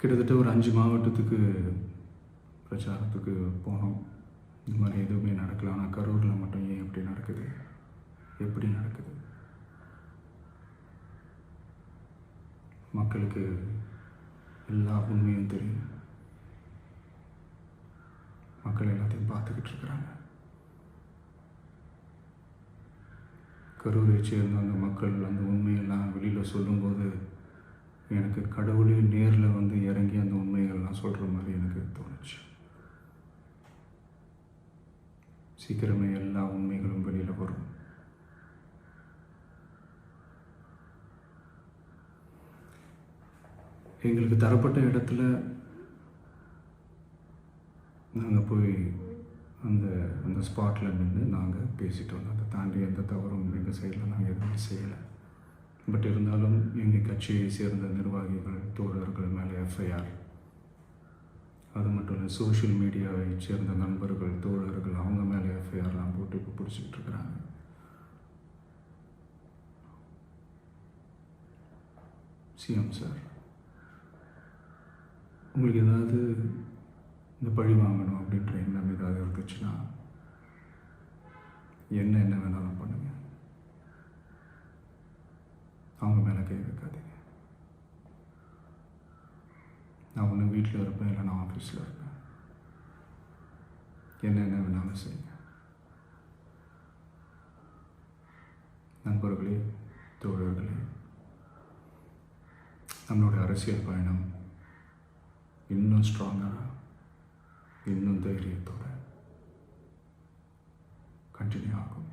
கிட்டத்தட்ட ஒரு 5 மாவட்டத்துக்கு பிரச்சாரத்துக்கு போனோம். இந்த மாதிரி எதுவுமே நடக்கல. ஆனால் கரூரில் மட்டும் ஏன் இப்படி நடக்குது? எப்படி நடக்குது? மக்களுக்கு எல்லா உண்மையும் தெரியும். மக்கள் எல்லாத்தையும் பார்த்துக்கிட்டு இருக்கிறாங்க. கரூரை சேர்ந்த அந்த மக்கள் அந்த உண்மையெல்லாம் வெளியில் சொல்லும்போது எனக்கு கடவுளே நேரில் வந்து இறங்கி அந்த உண்மைகள்லாம் சொல்கிற மாதிரி எனக்கு தோணுச்சு. சீக்கிரமே எல்லா உண்மைகளும் வெளியில் வரும். எங்களுக்கு தரப்பட்ட இடத்துல நாங்கள் போய் அந்த அந்த ஸ்பாட்டில் நின்று நாங்கள் பேசிட்டு வந்தோம். அதை தாண்டி எந்த தவறும் எங்கள் சைடில் நாங்கள் எதுவுமே செய்யலை. பட் இருந்தாலும் எங்கள் கட்சியை சேர்ந்த நிர்வாகிகள் தோழர்கள் மேலே எஃப்ஐஆர், அது மட்டும் இல்லை சோஷியல் மீடியாவை சேர்ந்த நண்பர்கள் தோழர்கள் அவங்க மேலே எஃப்ஐஆர்லாம் போட்டு இப்போ பிடிச்சிட்டு இருக்கிறாங்க. சிஎம் சார், உங்களுக்கு ஏதாவது இந்த பழி வாங்கணும் அப்படின்ற எண்ணம் ஏதாவது இருந்துச்சுன்னா என்ன வேணாலும் பண்ணுங்க. அவங்க மேலே கை வைக்காதீங்க. நான் ஒன்று வீட்டில் இருப்பேன், இல்லை நான் ஆஃபீஸில் இருப்பேன். என்ன வேணாலும் செய்யுங்க. நண்பர்களே, தோழர்களே, நம்மளுடைய அரசியல் பயணம் இன்னும் ஸ்ட்ராங்காக, இன்னும் தைரியத்தோடு கண்டினியூ ஆகும்.